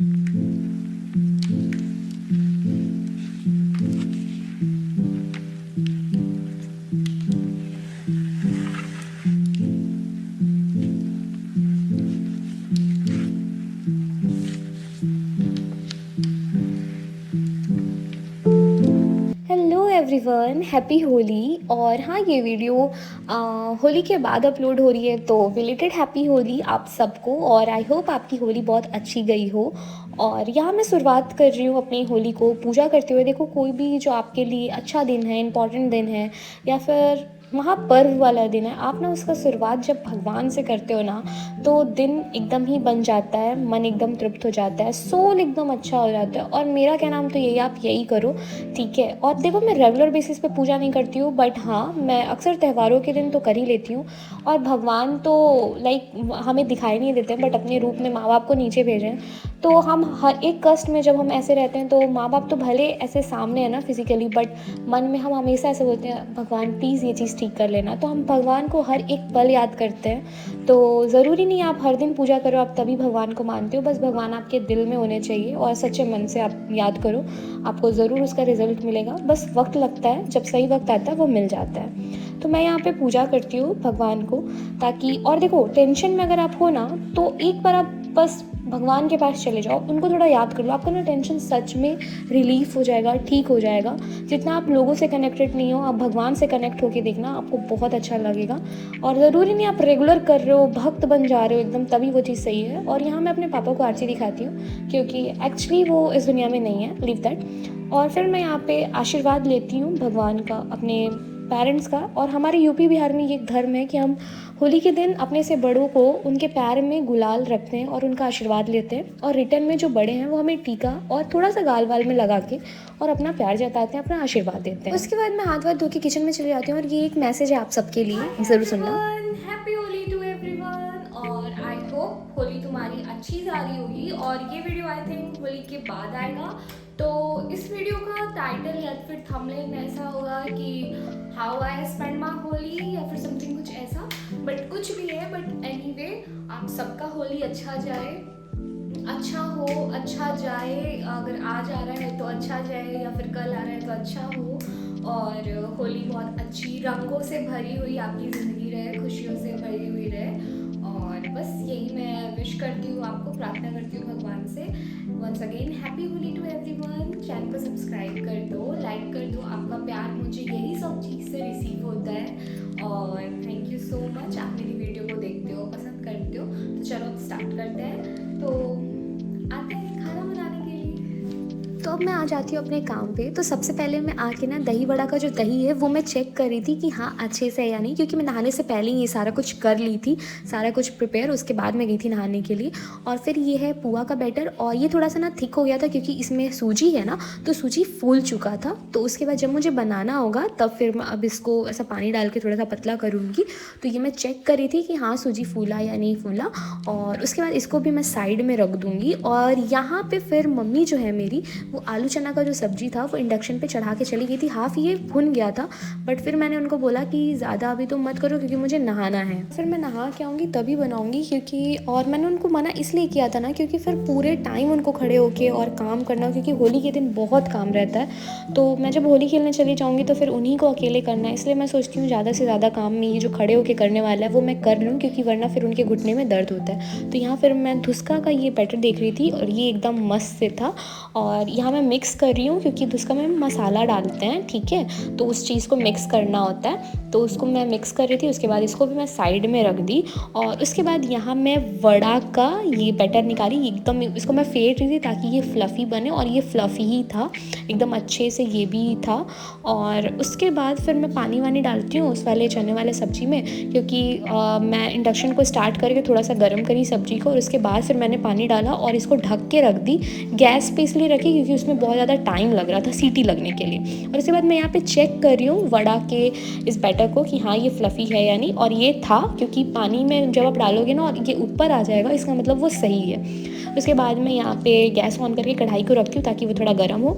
Hello everyone, happy Holi. और हाँ, ये वीडियो होली के बाद अपलोड हो रही है, तो बिलेटेड हैप्पी होली आप सबको। और आई होप आपकी होली बहुत अच्छी गई हो। और यहाँ मैं शुरुआत कर रही हूँ अपनी होली को पूजा करते हुए। देखो, कोई भी जो आपके लिए अच्छा दिन है, इम्पॉर्टेंट दिन है, या फिर महापर्व वाला दिन है, आप ना उसका शुरुआत जब भगवान से करते हो ना, तो दिन एकदम ही बन जाता है, मन एकदम तृप्त हो जाता है, सोल एकदम अच्छा हो जाता है। और मेरा क्या नाम तो यही, आप यही करो, ठीक है। और देखो, मैं रेगुलर बेसिस पे पूजा नहीं करती हूँ, बट हाँ, मैं अक्सर त्योहारों के दिन तो कर ही लेती हूँ। और भगवान तो लाइक हमें दिखाई नहीं देते, बट अपने रूप में माँ बाप को नीचे भेजें। तो हम हर एक कष्ट में जब हम ऐसे रहते हैं, तो माँ बाप तो भले ऐसे सामने है ना फिजिकली, बट मन में हम हमेशा ऐसे बोलते हैं, भगवान प्लीज़ ये चीज़ ठीक कर लेना। तो हम भगवान को हर एक पल याद करते हैं। तो ज़रूरी नहीं आप हर दिन पूजा करो, आप तभी भगवान को मानते हो। बस भगवान आपके दिल में होने चाहिए और सच्चे मन से आप याद करो, आपको ज़रूर उसका रिज़ल्ट मिलेगा। बस वक्त लगता है, जब सही वक्त आता है वो मिल जाता है। तो मैं यहाँ पे पूजा करती हूँ भगवान को, ताकि, और देखो, टेंशन में अगर आप हो ना, तो एक बार आप बस भगवान के पास चले जाओ, उनको थोड़ा याद कर लो, आपका ना टेंशन सच में रिलीफ हो जाएगा, ठीक हो जाएगा। जितना आप लोगों से कनेक्टेड नहीं हो, आप भगवान से कनेक्ट होकर देखना, आपको बहुत अच्छा लगेगा। और ज़रूरी नहीं आप रेगुलर कर रहे हो, भक्त बन जा रहे हो एकदम, तभी वो चीज़ सही है। और यहाँ मैं अपने पापा को आरती दिखाती हूँ, क्योंकि एक्चुअली वो इस दुनिया में नहीं है, लीव दैट। और फिर मैं यहाँ पे आशीर्वाद लेती हूँ भगवान का, अपने पेरेंट्स का। और हमारे यूपी बिहार में ये एक धर्म है कि हम होली के दिन अपने से बड़ों को उनके पैर में गुलाल रखते हैं और उनका आशीर्वाद लेते हैं। और रिटर्न में जो बड़े हैं वो हमें टीका और थोड़ा सा गाल वाल में लगा के और अपना प्यार जताते हैं, अपना आशीर्वाद देते हैं। उसके बाद मैं हाथ वाथ धो के किचन में चली जाती हूँ, और ये एक मैसेज है आप सबके लिए, ज़रूर सुनना। हैप्पी होली टू एवरीवन, और आई होप होली तुम्हारी अच्छी जा रही होगी। और ये वीडियो आई थिंक होली के बाद आएगा, तो इस वीडियो का टाइटल या फिर थंबनेल ऐसा होगा कि how I spend my Holi, या फिर समथिंग कुछ ऐसा। बट कुछ भी है, बट एनीवे, आप सबका होली अच्छा जाए, अच्छा हो, अच्छा जाए। अगर आज आ रहा है तो अच्छा जाए, या फिर कल आ रहा है तो अच्छा हो। और होली बहुत अच्छी रंगों से भरी हुई आपकी ज़िंदगी रहे, खुशियों से भरी हुई रहे। और बस यही मैं विश करती हूँ, आपको प्रार्थना करती हूँ भगवान से। Once again happy Holi to everyone. Channel को सब्सक्राइब कर दो, लाइक कर दो, आपका प्यार मुझे यही सब चीज़ से रिसीव होता है। और थैंक यू सो मच, आप मेरी वीडियो को देखते हो, पसंद करते हो। तो चलो अब स्टार्ट करते हैं। तो आते हैं खाना बनाने के लिए। तो अब मैं आ जाती हूँ अपने काम पे। तो सबसे पहले मैं आके ना दही बड़ा का जो दही है वो मैं चेक कर रही थी कि हाँ अच्छे से है या नहीं, क्योंकि मैं नहाने से पहले ही ये सारा कुछ कर ली थी, सारा कुछ प्रिपेयर। उसके बाद मैं गई थी नहाने के लिए। और फिर ये है पुआ का बैटर, और ये थोड़ा सा ना थिक हो गया था क्योंकि इसमें सूजी है ना, तो सूजी फूल चुका था। तो उसके बाद जब मुझे बनाना होगा तब फिर मैं अब इसको ऐसा पानी डाल के थोड़ा सा पतला करूँगी। तो ये मैं चेक कर रही थी कि हाँ सूजी फूला या नहीं फूला। और उसके बाद इसको भी मैं साइड में रख दूँगी। और यहाँ पे फिर मम्मी जो है मेरी, वो आलू चना का जो सब्ज़ी था वो इंडक्शन पे चढ़ा के चली गई थी। हाफ़ ये भुन गया था, बट फिर मैंने उनको बोला कि ज़्यादा अभी तो मत करो, क्योंकि मुझे नहाना है। फिर मैं नहा के आऊँगी तभी बनाऊँगी, क्योंकि और मैंने उनको मना इसलिए किया था ना, क्योंकि फिर पूरे टाइम उनको खड़े होके और काम करना, क्योंकि होली के दिन बहुत काम रहता है। तो मैं जब होली खेलने चली जाऊँगी तो फिर उन्हीं को अकेले करना है, इसलिए मैं सोचती हूँ ज़्यादा से ज़्यादा काम में ये जो खड़े होके करने वाला है वो मैं कर लूँ, क्योंकि वरना फिर उनके घुटने में दर्द होता है। तो यहाँ फिर मैं धुसका का ये बैटर देख रही थी, और ये एकदम मस्त से था। और यहाँ मैं मिक्स कर रही हूँ, क्योंकि धुसका में मसाला डालते हैं, ठीक है, तो उस चीज़ को मिक्स करना होता है। तो उसको मैं मिक्स कर रही थी, उसके बाद इसको भी मैं साइड में रख दी। और उसके बाद यहाँ मैं वड़ा का ये बैटर निकाली, एकदम इसको मैं फेंट रही थी ताकि ये फ्लफ़ी बने, और ये फ्लफ़ी ही था एकदम अच्छे से, ये भी था। और उसके बाद फिर मैं पानी वानी डालती हूँ उस वाले चने वाले सब्ज़ी में, क्योंकि मैं इंडक्शन को स्टार्ट करके थोड़ा सा गर्म करी सब्ज़ी को, और उसके बाद फिर मैंने पानी डाला और इसको ढक के रख दी। गैस पे इसलिए रखी क्योंकि उसमें बहुत ज़्यादा टाइम लग रहा था सीटी लगने के लिए। और उसके बाद मैं यहाँ पे चेक कर रही हूँ वड़ा के इस बैटर को कि हाँ ये फ्लफ़ी है या नहीं, और ये था, क्योंकि पानी में जब आप डालोगे ना और ये ऊपर आ जाएगा, इसका मतलब वो सही है। उसके बाद मैं यहाँ पे गैस ऑन करके कढ़ाई को रखती हूँ ताकि वो थोड़ा गर्म हो।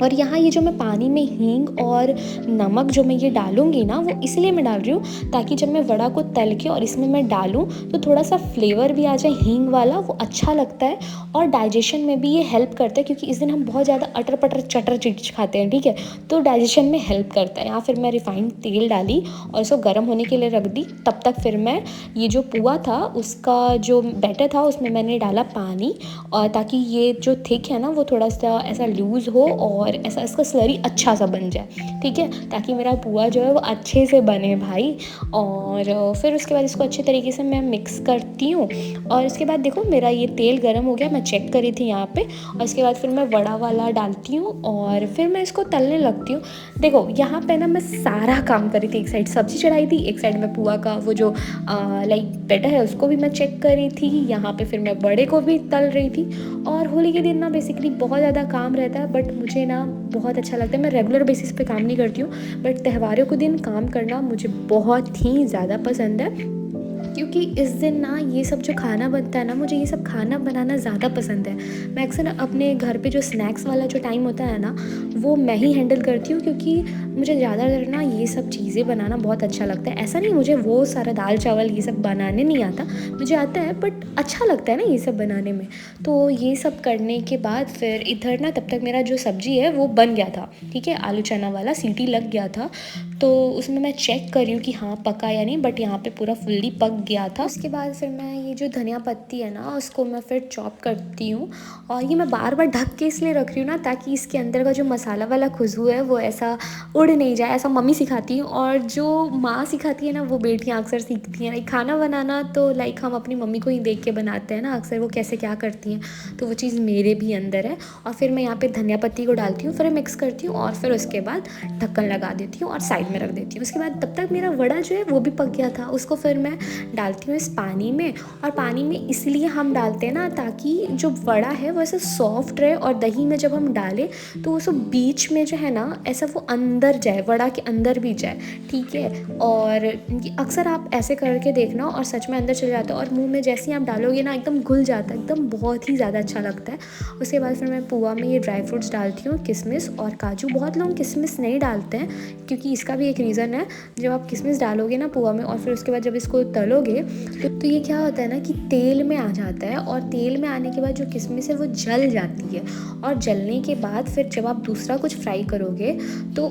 और यहाँ ये जो मैं पानी में हींग और नमक जो मैं ये डालूँगी ना, वो इसलिए मैं डाल रही हूँ ताकि जब मैं वड़ा को तल के और इसमें मैं डालूँ तो थोड़ा सा फ्लेवर भी आ जाए हींग वाला, वो अच्छा लगता है। और डाइजेशन में भी ये हेल्प करता है, क्योंकि इस दिन हम बहुत ज़्यादा अटर पटर चटर चीज खाते हैं, ठीक है, तो डाइजेशन में हेल्प करता है। यहाँ फिर मैं रिफाइंड तेल डाली और इसको गर्म होने के लिए रख दी। तब तक फिर मैं ये जो पुआ था उसका जो बैटर था उसमें मैंने डाला पानी, और ताकि ये जो थिक है ना वो थोड़ा सा ऐसा लूज़ हो और ऐसा इसका स्लरी अच्छा सा बन जाए, ठीक है, ताकि मेरा पुआ जो है वो अच्छे से बने भाई। और फिर उसके बाद इसको अच्छे तरीके से मैं मिक्स करती हूँ। और इसके बाद देखो मेरा ये तेल गर्म हो गया, मैं चेक करी थी यहाँ पे। और इसके बाद फिर मैं वड़ा वाला डालती हूँ और फिर मैं इसको तलने लगती हूँ। देखो यहाँ पे ना मैं सारा काम करी थी, एक साइड सब्जी चढ़ाई थी, एक साइड में पुआ का वो जो लाइक बैटर है उसको भी मैं चेक करी थी, यहाँ पे फिर मैं बड़े को भी तल रही थी। और होली के दिन ना बेसिकली बहुत ज़्यादा काम रहता है, बट मुझे ना बहुत अच्छा लगता है। मैं रेगुलर बेसिस पे काम नहीं करती हूँ, बट त्योहारों के दिन काम करना मुझे बहुत ही ज़्यादा पसंद है, क्योंकि इस दिन ना ये सब जो खाना बनता है ना, मुझे ये सब खाना बनाना ज़्यादा पसंद है। मैं अक्सर अपने घर पे जो स्नैक्स वाला जो टाइम होता है ना, वो मैं ही हैंडल करती हूँ, क्योंकि मुझे ज़्यादातर ना ये सब चीज़ें बनाना बहुत अच्छा लगता है। ऐसा नहीं मुझे वो सारा दाल चावल ये सब बनाने नहीं आता, मुझे आता है, बट अच्छा लगता है ना ये सब बनाने में। तो ये सब करने के बाद फिर इधर ना तब तक मेरा जो सब्ज़ी है वो बन गया था, ठीक है, आलू चना वाला सीटी लग गया था। तो उसमें मैं चेक कर रही हूँ कि हाँ पका या नहीं, बट यहाँ पे पूरा फुल्ली पक गया था। उसके बाद फिर मैं ये जो धनिया पत्ती है ना उसको मैं फिर चॉप करती हूँ। और ये मैं बार बार ढक के इसलिए रख रही हूँ ना, ताकि इसके अंदर का जो मसाला वाला खुशबू है वो ऐसा उड़ नहीं जाए, ऐसा मम्मी सिखाती है। और जो माँ सिखाती है ना वो बेटियाँ अक्सर सीखती हैं। लाइक खाना बनाना तो लाइक हम अपनी मम्मी को ही देख के बनाते हैं ना अक्सर, वो कैसे क्या करती हैं, तो वो चीज़ मेरे भी अंदर है। और फिर मैं यहाँ पे धनिया पत्ती को डालती हूँ, फिर मिक्स करती हूँ और फिर उसके बाद ढक्कन लगा देती हूँ और साइड में रख देती हूँ। उसके बाद तब तक मेरा वड़ा जो है वो भी पक गया था, उसको फिर मैं डालती हूँ इस पानी में। और पानी में इसलिए हम डालते हैं ना ताकि जो वड़ा है वो ऐसा सॉफ्ट रहे, और दही में जब हम डालें तो वो सब बीच में जो है ना ऐसा वो अंदर जाए, वड़ा के अंदर भी जाए, ठीक है। और अक्सर आप ऐसे करके देखना और सच में अंदर चले जाता है, और मुंह में जैसे ही आप डालोगे ना एकदम घुल जाता है, एकदम बहुत ही ज़्यादा अच्छा लगता है। उसके बाद फिर मैं पुआ में ये ड्राई फ्रूट्स डालती हूँ, किशमिश और काजू। बहुत लोग किशमिश नहीं डालते हैं, क्योंकि इसका भी एक रीज़न है। जब आप किशमिश डालोगे ना पुआ में और फिर उसके बाद जब इसको तलोगे तो ये क्या होता है ना कि तेल में आ जाता है, और तेल में आने के बाद जो किशमिश है वो जल जाती है। और जलने के बाद फिर जब आप दूसरा कुछ फ्राई करोगे तो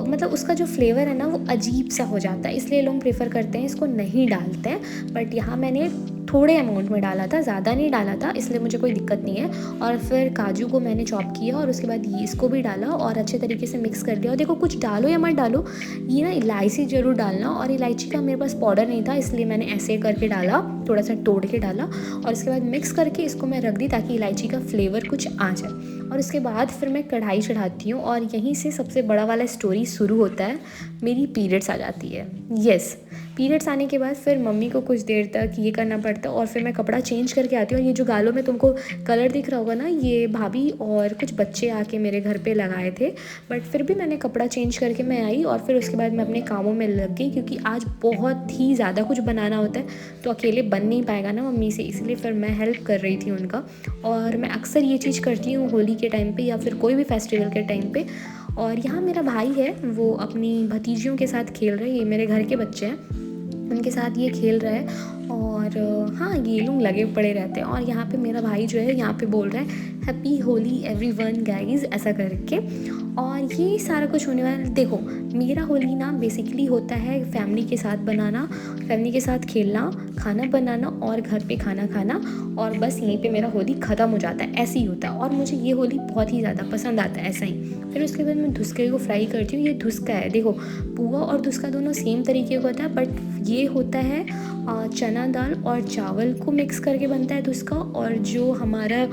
मतलब उसका जो फ्लेवर है ना वो अजीब सा हो जाता है, इसलिए लोग प्रेफर करते हैं इसको नहीं डालते हैं। बट यहाँ मैंने थोड़े अमाउंट में डाला था, ज़्यादा नहीं डाला था, इसलिए मुझे कोई दिक्कत नहीं है। और फिर काजू को मैंने चॉप किया और उसके बाद ये इसको भी डाला और अच्छे तरीके से मिक्स कर दिया। और देखो कुछ डालो या मत डालो, ये ना इलायची ज़रूर डालना, और इलायची का मेरे पास पाउडर नहीं था इसलिए मैंने ऐसे करके डाला, थोड़ा सा तोड़ के डाला। और इसके बाद मिक्स करके इसको मैं रख दी ताकि इलायची का फ्लेवर कुछ आ जाए। और उसके बाद फिर मैं कढ़ाई चढ़ाती हूँ, और यहीं से सबसे बड़ा वाला स्टोरी शुरू होता है। मेरी पीरियड्स आ जाती है, यस, पीरियड्स आने के बाद फिर मम्मी को कुछ देर तक ये करना पड़ता है, और फिर मैं कपड़ा चेंज करके आती हूँ। और ये जो गालों में तुमको कलर दिख रहा होगा ना, ये भाभी और कुछ बच्चे आके मेरे घर पे लगाए थे, बट फिर भी मैंने कपड़ा चेंज करके मैं आई। और फिर उसके बाद मैं अपने कामों में लग गई, क्योंकि आज बहुत ही ज़्यादा कुछ बनाना होता है, तो अकेले बन नहीं पाएगा ना मम्मी से, इसलिए फिर मैं हेल्प कर रही थी उनका। और मैं अक्सर ये चीज़ करती हूँ होली के टाइम पे या फिर कोई भी फेस्टिवल के टाइम पे। और यहाँ मेरा भाई है, वो अपनी भतीजियों के साथ खेल रहे हैं, ये मेरे घर के बच्चे हैं, उनके साथ ये खेल रहा है। और हाँ ये लोग लगे पड़े रहते हैं। और यहाँ पे मेरा भाई जो है यहाँ पे बोल रहा है हैप्पी होली एवरीवन गाइज, ऐसा करके। और ये सारा कुछ होने वाला है। देखो मेरा होली ना बेसिकली होता है फैमिली के साथ बनाना, फैमिली के साथ खेलना, खाना बनाना और घर पे खाना खाना, और बस यहीं पे मेरा होली ख़त्म हो जाता है, ऐसे ही होता है। और मुझे ये होली बहुत ही ज़्यादा पसंद आता है ऐसा ही। फिर उसके बाद मैं धुसके को फ्राई करती हूँ। ये धुसका है, देखो पुआ और धुसका दोनों सेम तरीके का होता है, बट ये होता है चना दाल और चावल को मिक्स करके बनता है धुसका। और जो हमारा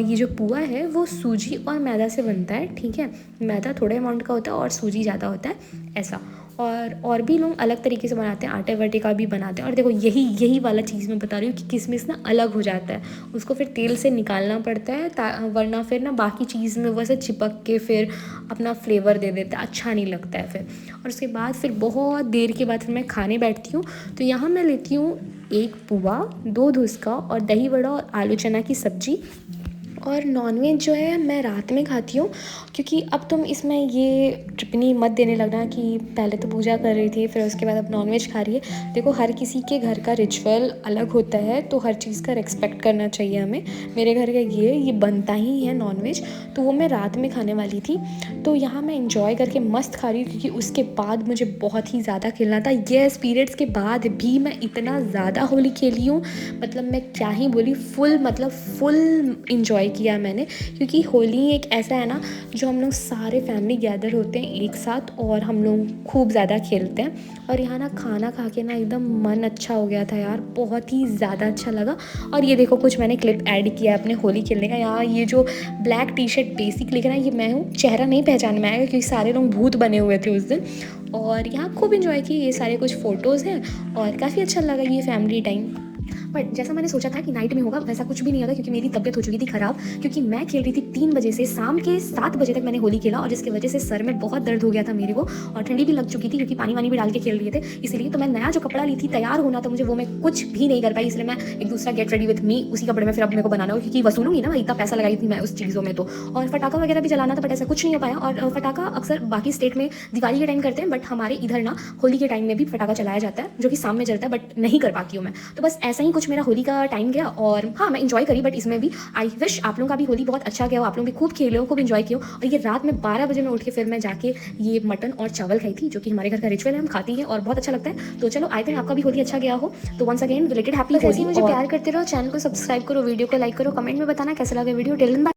ये जो पुआ है वो सूजी और मैदा से बनता है, ठीक है, मैदा थोड़े अमाउंट का होता है और सूजी ज़्यादा होता है, ऐसा। और भी लोग अलग तरीके से बनाते हैं, आटे वाटे का भी बनाते हैं। और देखो यही वाला चीज़ मैं बता रही हूँ कि किशमिश ना अलग हो जाता है, उसको फिर तेल से निकालना पड़ता है, वरना फिर ना बाकी चीज़ में वैसे चिपक के फिर अपना फ्लेवर दे देता है, अच्छा नहीं लगता है फिर। और उसके बाद फिर बहुत देर के बाद फिर मैं खाने बैठती हूँ। तो यहाँ मैं लेती हूँ एक पुआ, 2 धुसका और दही वड़ा और आलू चना की सब्ज़ी। और नॉनवेज जो है मैं रात में खाती हूँ, क्योंकि अब तुम इसमें ये टिप्पणी मत देने लगना कि पहले तो पूजा कर रही थी फिर उसके बाद अब नॉनवेज खा रही है। देखो, हर किसी के घर का रिचुअल अलग होता है, तो हर चीज़ का रिस्पेक्ट करना चाहिए हमें। मेरे घर का ये बनता ही है नॉनवेज, तो वो मैं रात में खाने वाली थी। तो यहाँ मैं इंजॉय करके मस्त खा रही हूँ, क्योंकि उसके बाद मुझे बहुत ही ज़्यादा खेलना था। येस, पीरियड्स के बाद भी मैं इतना ज़्यादा होली खेली हूँ, मतलब मैं क्या ही बोली, फुल इंजॉय किया मैंने। क्योंकि होली एक ऐसा है ना, जो हम लोग सारे फैमिली गैदर होते हैं एक साथ और हम लोग खूब ज़्यादा खेलते हैं। और यहाँ ना खाना खा के ना एकदम मन अच्छा हो गया था यार, बहुत ही ज़्यादा अच्छा लगा। और ये देखो, कुछ मैंने क्लिप ऐड किया है अपने होली खेलने का। यहाँ ये जो ब्लैक टी शर्ट बेसिक लेकर ना, ये मैं हूँ। चेहरा नहीं पहचान में आएगा क्योंकि सारे लोग भूत बने हुए थे उस दिन। और यहाँ खूब इन्जॉय किए। ये सारे कुछ फ़ोटोज़ हैं और काफ़ी अच्छा लगा ये फैमिली टाइम। बट जैसा मैंने सोचा था कि नाइट में होगा, वैसा कुछ भी नहीं होगा, क्योंकि मेरी तबीयत हो चुकी थी ख़राब। क्योंकि मैं खेल रही थी 3 बजे से शाम के 7 बजे तक मैंने होली खेला, और जिसकी वजह से सर में बहुत दर्द हो गया था मेरे को, और ठंडी भी लग चुकी थी क्योंकि पानी वानी भी डाल के खेल रहे थे। इसलिए तो मैं नया जो कपड़ा ली थी, तैयार होना था मुझे, वो मैं कुछ भी नहीं कर पाई। इसलिए मैं एक दूसरा गेट रेडी विथ मी, उसी कपड़े में फिर अब मेरे को बनाना हो, क्योंकि वसूलूंगी ना मैं, इतना पैसा लगाई थी मैं उस चीज़ों में तो। और फटाखा वगैरह भी जलाना था, बट ऐसा कुछ नहीं हो पाया। और फटाखा अक्सर बाकी स्टेट में दिवाली के टाइम करते हैं, बट हमारे इधर ना होली के टाइम में भी फटाखा चलाया जाता है, जो कि शाम में जलता है, बट नहीं कर पाती हूँ मैं। तो बस ऐसा ही कुछ मेरा होली का टाइम गया। और हाँ, मैं इंजॉय करी, बट इसमें भी आई विश आप लोगों का भी होली बहुत अच्छा गया हो, आप लोग भी खूब खेले हो, खूब इंजॉय किए हो। और ये रात में 12 बजे में उठ के फिर मैं जाके ये मटन और चावल खाई थी, जो कि हमारे घर का रिचुअल है, हम खाती हैं और बहुत अच्छा लगता है। तो चलो, आई थिंक आपका भी होली अच्छा गया हो। तो once again related happy Holi. मुझे प्यार करते रहो, चैनल को सब्सक्राइब करो, वीडियो को लाइक करो, कमेंट में बताना कैसा लगा वीडियो। Till then bye.